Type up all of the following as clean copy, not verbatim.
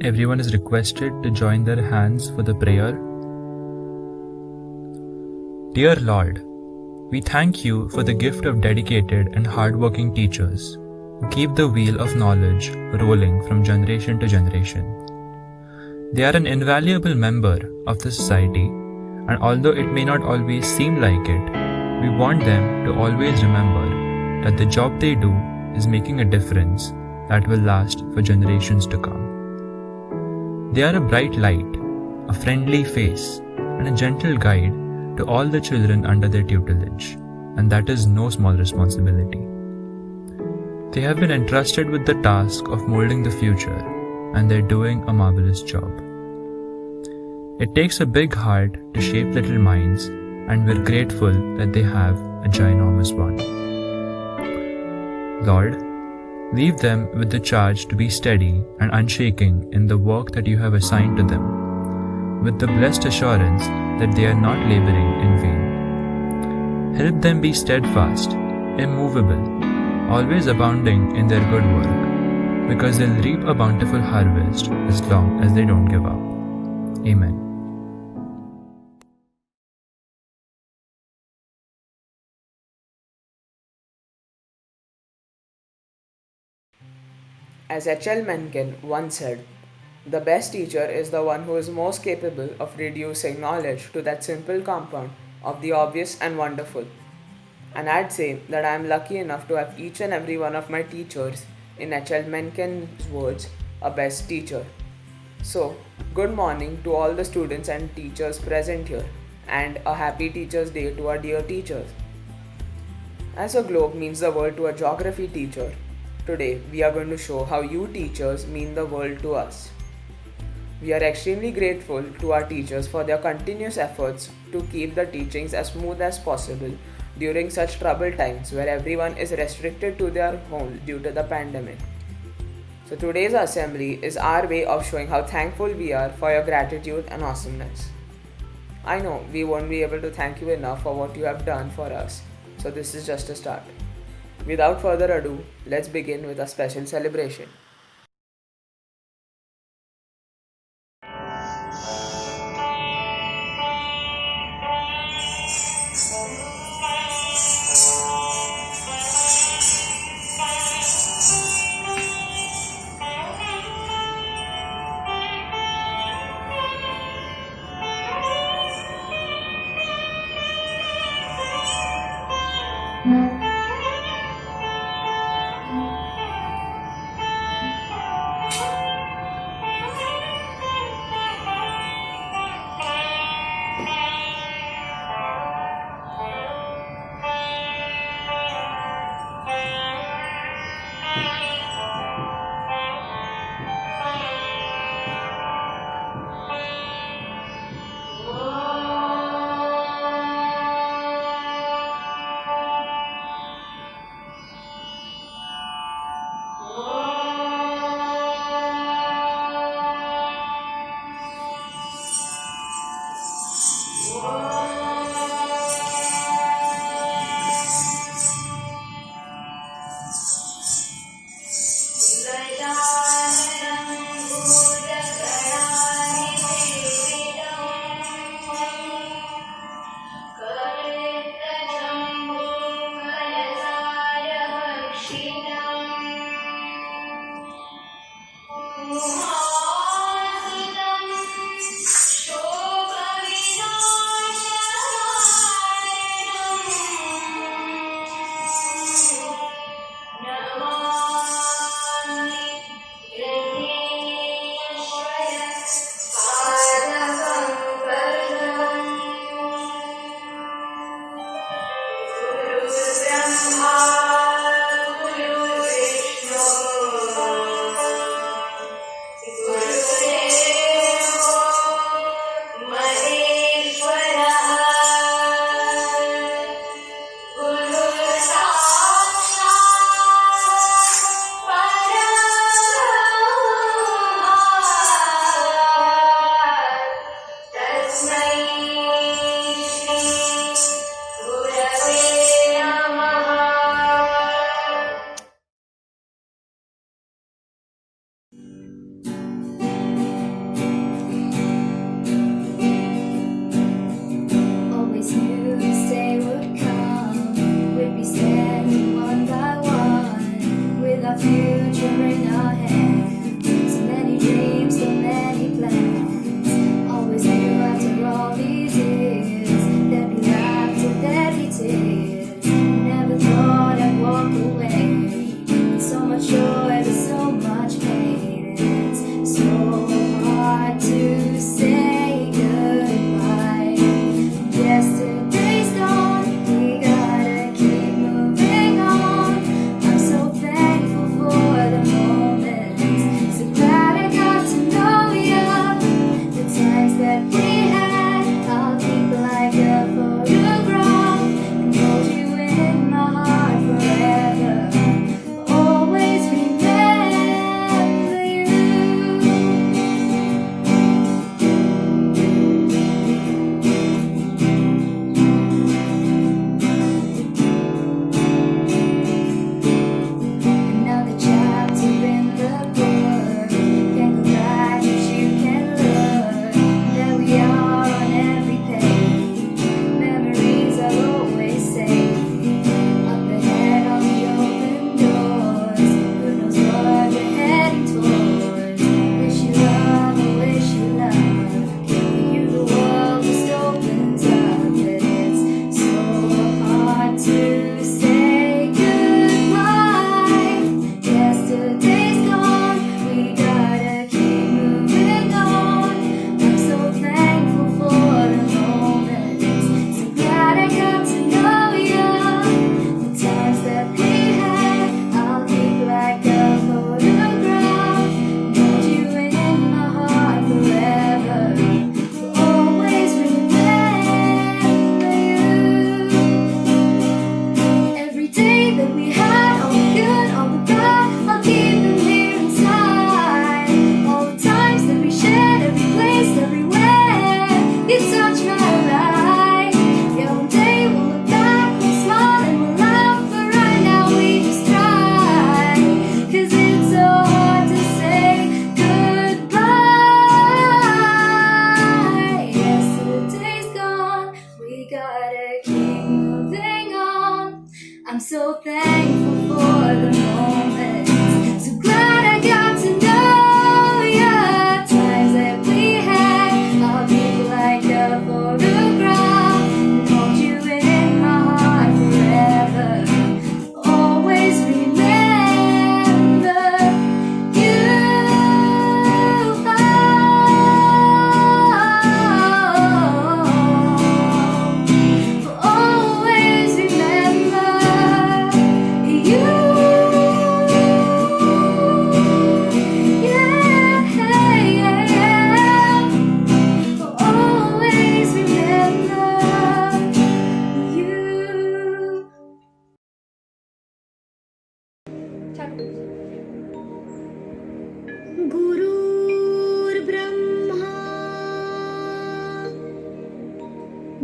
everyone is requested to join their hands for the prayer. Dear Lord, we thank you for the gift of dedicated and hardworking teachers who keep the wheel of knowledge rolling from generation to generation. They are an invaluable member of the society, and although it may not always seem like it, we want them to always remember that the job they do is making a difference that will last for generations to come. They are a bright light, a friendly face, and a gentle guide to all the children under their tutelage, and that is no small responsibility. They have been entrusted with the task of molding the future, and they're doing a marvelous job. It takes a big heart to shape little minds, and we're grateful that they have a ginormous one. Lord, leave them with the charge to be steady and unshaking in the work that you have assigned to them, with the blessed assurance that they are not laboring in vain. Help them be steadfast, immovable, always abounding in their good work, because they'll reap a bountiful harvest as long as they don't give up. Amen. As H.L. Mencken once said, the best teacher is the one who is most capable of reducing knowledge to that simple compound of the obvious and wonderful. And I'd say that I am lucky enough to have each and every one of my teachers, in H.L. Mencken's words, a best teacher. So, good morning to all the students and teachers present here, and a happy Teachers' Day to our dear teachers. As a globe means the world to a geography teacher, today we are going to show how you teachers mean the world to us. We are extremely grateful to our teachers for their continuous efforts to keep the teachings as smooth as possible during such troubled times where everyone is restricted to their home due to the pandemic. So today's assembly is our way of showing how thankful we are for your gratitude and awesomeness. I know we won't be able to thank you enough for what you have done for us, so this is just a start. Without further ado, let's begin with a special celebration.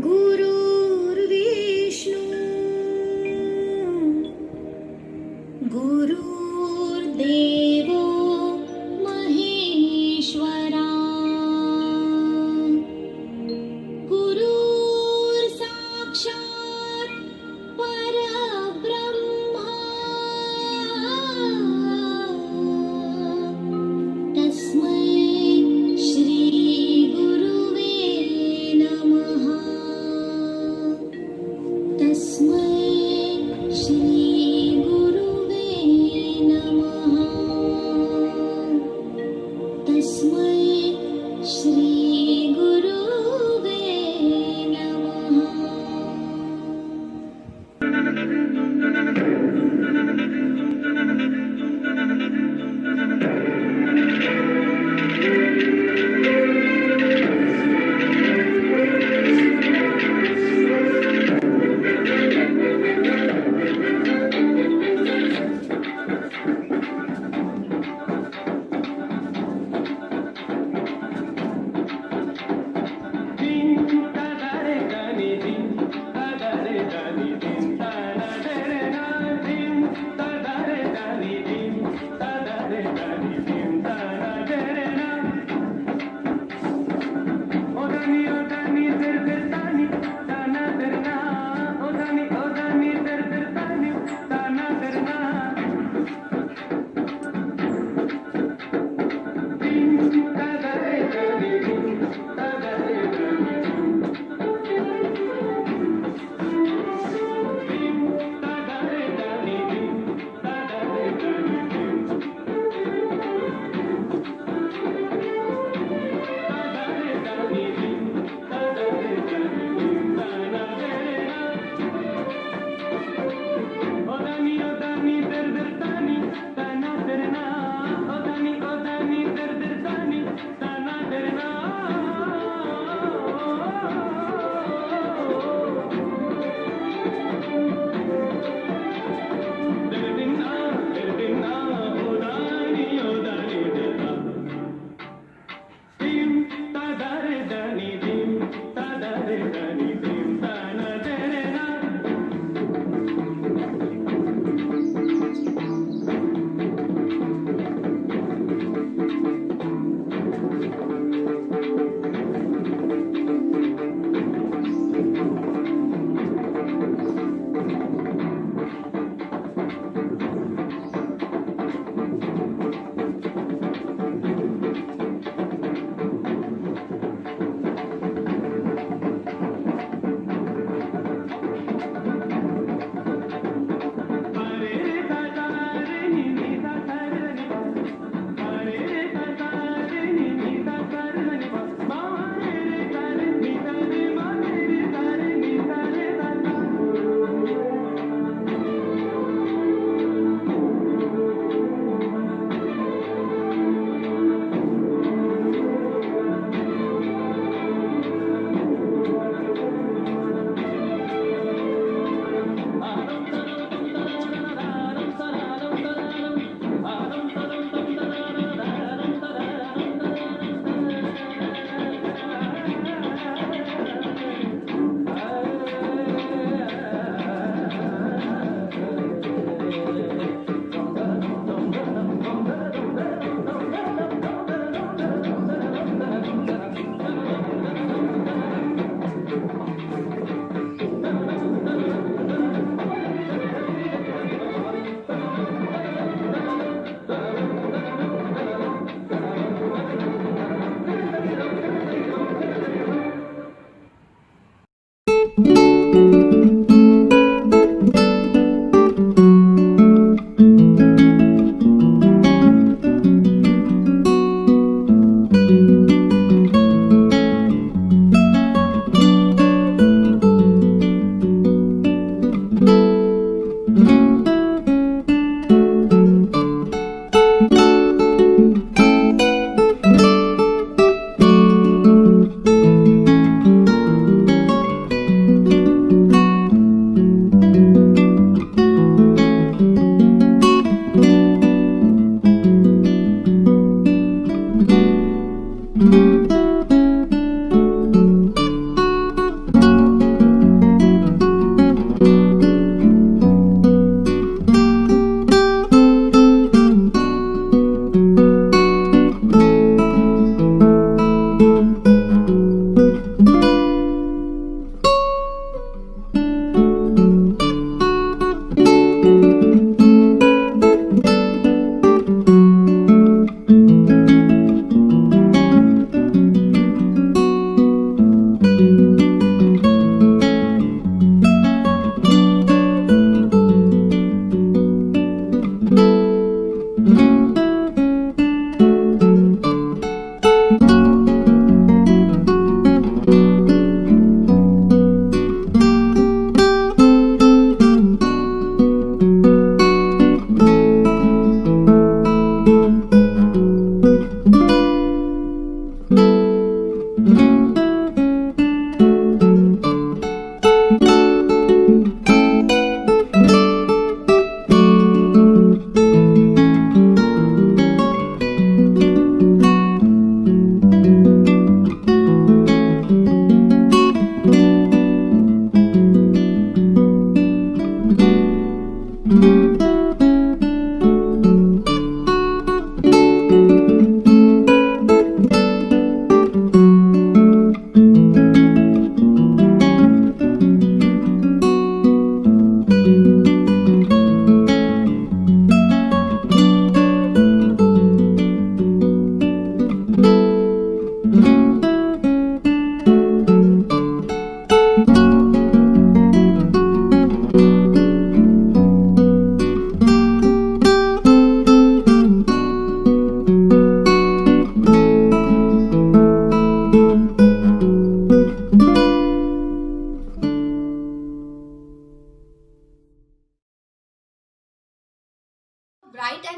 गुरुर्विष्णू गुरुर्देवो महेश्वरा गुरुर् साक्षात् परब्रह्मा तस्मै श्री गुरुवे नमः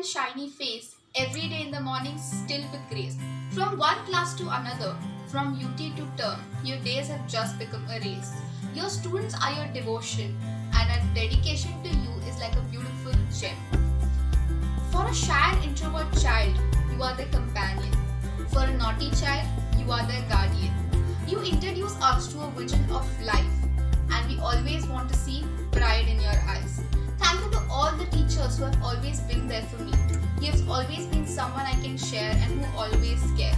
shiny face every day in the morning still with grace. From one class to another, from UT to term, your days have just become a race. Your students are your devotion, and a dedication to you is like a beautiful gem. For a shy and introvert child, you are their companion. For a naughty child, you are their guardian. You introduce us to a vision of life, and we always want to see pride in your eyes. Thank you to all the teachers who have always been there for me. You have always been someone I can share and who always cares.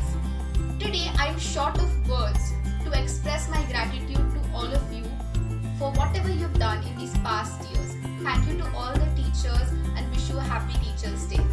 Today, I am short of words to express my gratitude to all of you for whatever you've done in these past years. Thank you to all the teachers and wish you a happy Teachers' Day.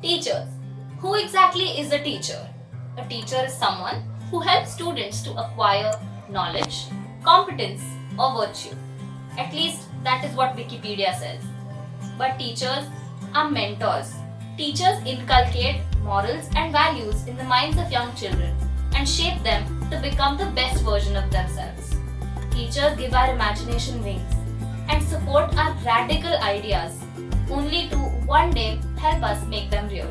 Teachers. Who exactly is a teacher? A teacher is someone who helps students to acquire knowledge, competence, or virtue. At least that is what Wikipedia says. But teachers are mentors. Teachers inculcate morals and values in the minds of young children and shape them to become the best version of themselves. Teachers give our imagination wings and support our radical ideas only to one day help us make them real.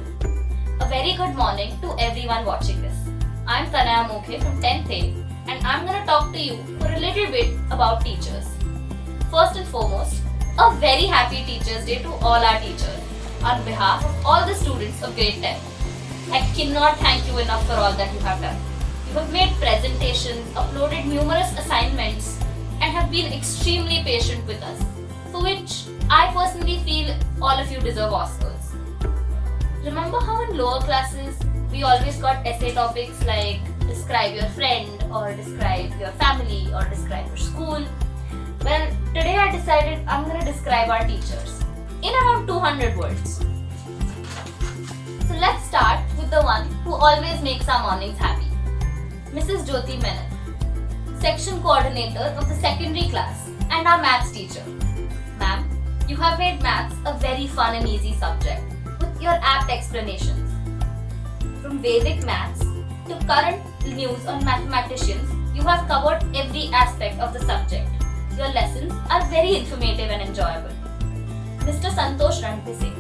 A very good morning to everyone watching this. I'm Tanaya Mokhe from 10th A and I'm going to talk to you for a little bit about teachers. First and foremost, a very happy Teachers' Day to all our teachers on behalf of all the students of grade 10. I cannot thank you enough for all that you have done. You have made presentations, uploaded numerous assignments and have been extremely patient with us, for which I personally feel all of you deserve Oscars. Remember how in lower classes we always got essay topics like describe your friend or describe your family or describe your school? Well, today I decided I'm going to describe our teachers in around 200 words. So let's start with the one who always makes our mornings happy. Mrs. Jyoti Menon, section coordinator of the secondary class and our maths teacher. Ma'am, you have made maths a very fun and easy subject with your apt explanations. From Vedic maths to current news on mathematicians, you have covered every aspect of the subject. Your lessons are very informative and enjoyable. Mr. Santosh Ranpise,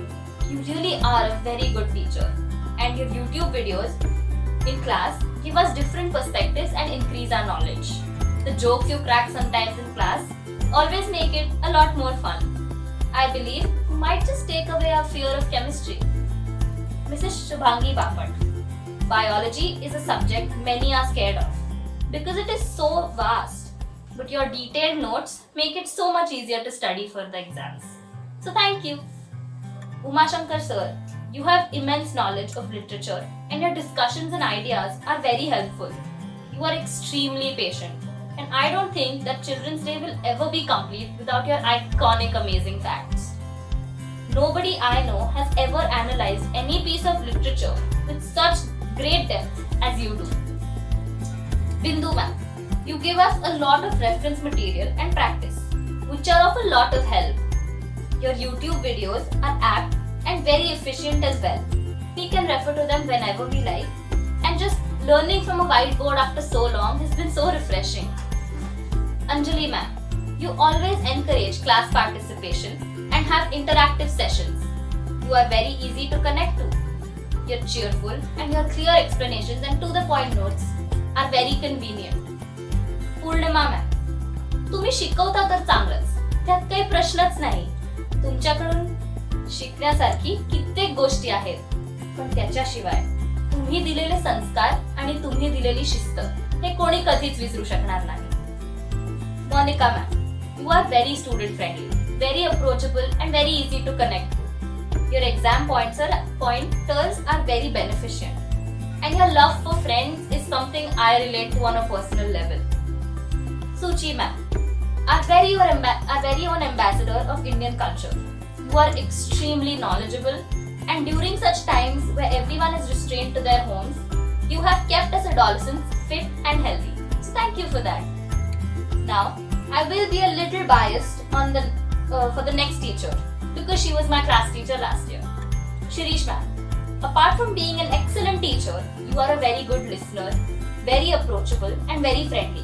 you really are a very good teacher, and your YouTube videos in class give us different perspectives and increase our knowledge. The jokes you crack sometimes in class always make it a lot more fun. I believe you might just take away our fear of chemistry. Mrs. Shubhangi Bapat, biology is a subject many are scared of because it is so vast, but your detailed notes make it so much easier to study for the exams. So thank you. Uma Shankar sir, you have immense knowledge of literature and your discussions and ideas are very helpful. You are extremely patient, and I don't think that Children's Day will ever be complete without your iconic amazing facts. Nobody I know has ever analyzed any piece of literature with such great depth as you do. Bindu ma'am, you give us a lot of reference material and practice, which are of a lot of help. Your YouTube videos are apt and very efficient as well. We can refer to them whenever we like, and just learning from a whiteboard after so long has been so refreshing. Anjali ma'am, you always encourage class participation and have interactive sessions. You are very easy to connect to. Your cheerful and your clear explanations and to the point notes are very convenient. Purnima ma'am, तुम्ही शिकवता तर चांगलंच, त्यात काही प्रश्नच नाही. तुमच्याकडून शिकण्यासारखी कित्येक गोष्टी आहेत, पण त्याच्याशिवाय तुम्ही दिलेले संस्कार आणि तुम्ही दिलेली शिस्त हे कोणी कधीच विसरू शकणार नाही. Monica ma'am, you are very student friendly, very approachable and very easy to connect to. Your exam pointers are very beneficent, and your love for friends is something I relate to on a personal level. Suchi ma'am, our very own ambassador of Indian culture. You are extremely knowledgeable, and during such times where everyone is restrained to their homes, you have kept us adolescents fit and healthy. So thank you for that. Now, I will be a little biased on for the next teacher because she was my class teacher last year. Shirish ma'am, apart from being an excellent teacher, you are a very good listener, very approachable and very friendly.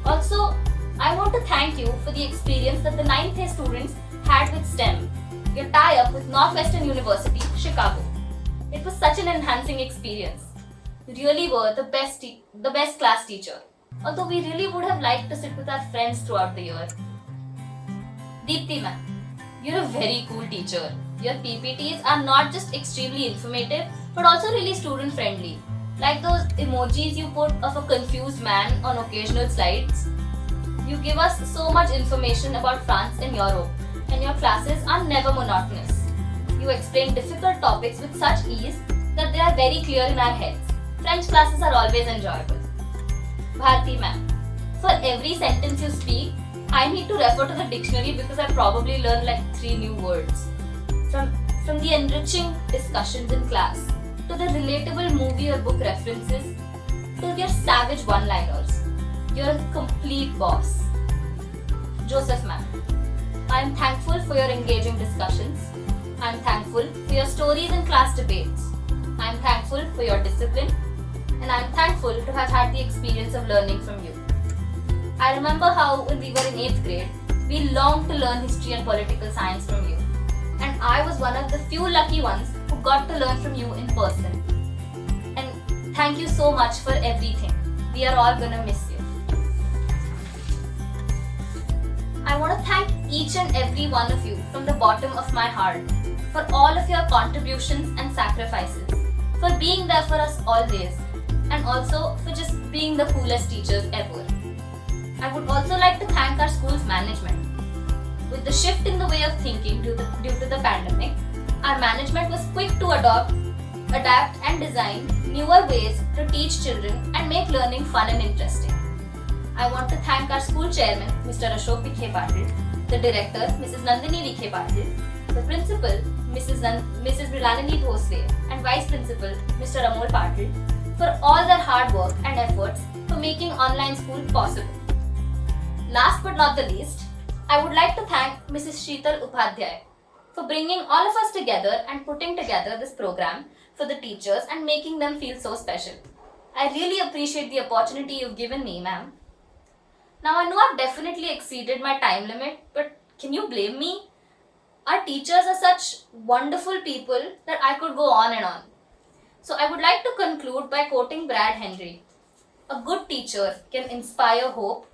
Also, I want to thank you for the experience that the 9th A students had with STEM, your tie-up with Northwestern University, Chicago. It was such an enhancing experience. You really were the best class teacher. Although we really would have liked to sit with our friends throughout the year. Deepti ma'am, you're a very cool teacher. Your PPTs are not just extremely informative, but also really student friendly. Like those emojis you put of a confused man on occasional slides. You give us so much information about France and Europe, and your classes are never monotonous. You explain difficult topics with such ease that they are very clear in our heads. French classes are always enjoyable. Bharti ma'am, for every sentence you speak, I need to refer to the dictionary because I probably learned like 3 new words. From the enriching discussions in class, to the relatable movie or book references, to your savage one-liners, you're a complete boss. Joseph ma'am, I am thankful for your engaging discussions. I am thankful for your stories and class debates. I am thankful for your discipline. And I am thankful to have had the experience of learning from you. I remember how when we were in 8th grade, we longed to learn history and political science from you. And I was one of the few lucky ones who got to learn from you in person. And thank you so much for everything. We are all gonna miss you. I want to thank each and every one of you from the bottom of my heart for all of your contributions and sacrifices, for being there for us always, and also for just being the coolest teachers ever. I would also like to thank our school's management. With the shift in the way of thinking due to the pandemic, our management was quick to adapt and design newer ways to teach children and make learning fun and interesting. I want to thank our school chairman, Mr. Ashok Vikhe Patil, the director, Mrs. Nandini Vikhe Patil, the principal, Mrs. Brilanini Bhosle, and vice principal, Mr. Amol Patil, for all their hard work and efforts for making online school possible. Last but not the least, I would like to thank Mrs. Sheetal Upadhyay for bringing all of us together and putting together this program for the teachers and making them feel so special. I really appreciate the opportunity you've given me, ma'am. Now I know I've definitely exceeded my time limit, but can you blame me? Our teachers are such wonderful people that I could go on and on. So I would like to conclude by quoting Brad Henry. A good teacher can inspire hope,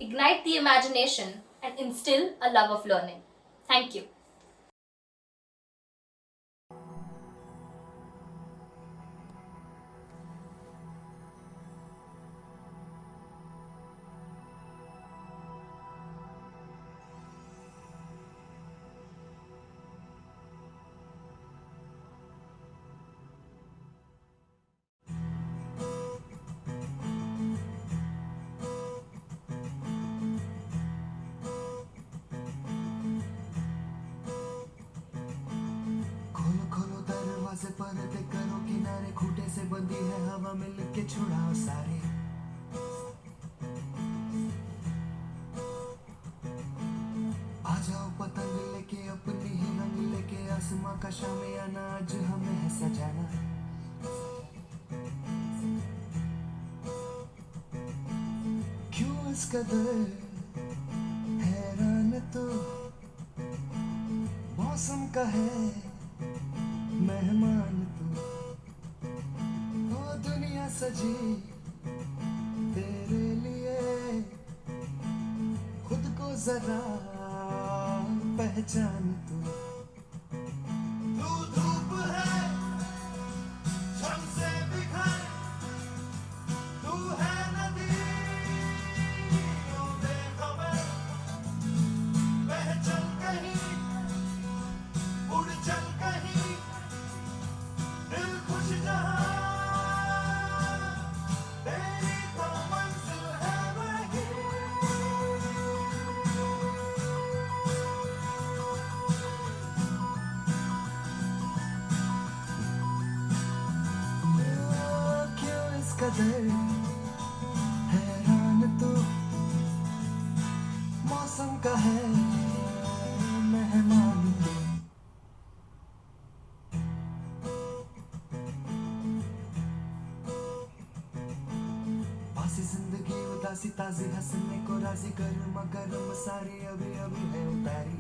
ignite the imagination, and instill a love of learning. Thank you. से पर्दे करो किनारे, खूंटे से बंदी है हवा, मिल के छुड़ाओ सारे। आ जाओ पतंग लेके, अपनी ही रंग लेके, आसमां का शामियाना आज हमें है सजाना। क्यों इस कदर हैरान तो मौसम का है मेहमान तू, ओ दुनिया सजी तेरे लिए, खुद को जरा पहचान तू। कदर हैरान तो मौसम का है मेहमान तो। बासी जिंदगी उदासी ताजी हंसने को राजी गर्म गर्म सारी अभी अभी है उतारी।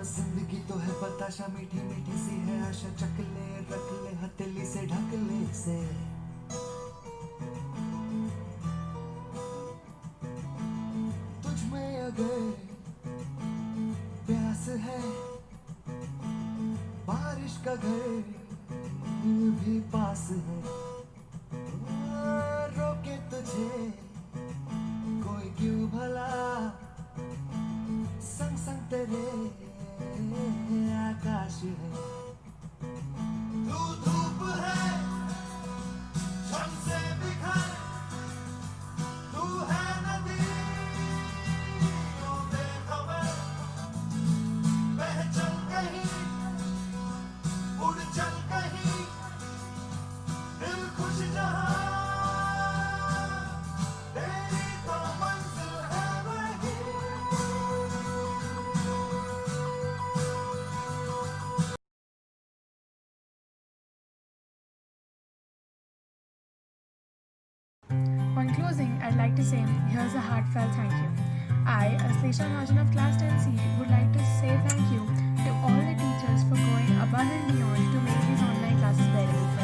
जिंदगी तो है बताशा मीठी मीठी सी है आशा चक ले रख ले हथेली से ढक ले से। तुझ में अगर प्यास है बारिश का घर भी पास है। रोके तुझे कोई क्यों भला संग संग तेरे आकाश है। तू धूप है झम से बिखर तू है नदी ओ बेखबर बह चल कहीं उड़ चल कहीं दिल खुश जहां तेरी तो मंजिल है वही। On closing, I'd like to say here's a heartfelt thank you. I, Aslesha Mahajan of Class 10C, would like to say thank you to all the teachers for going above and beyond to make these online classes bearable for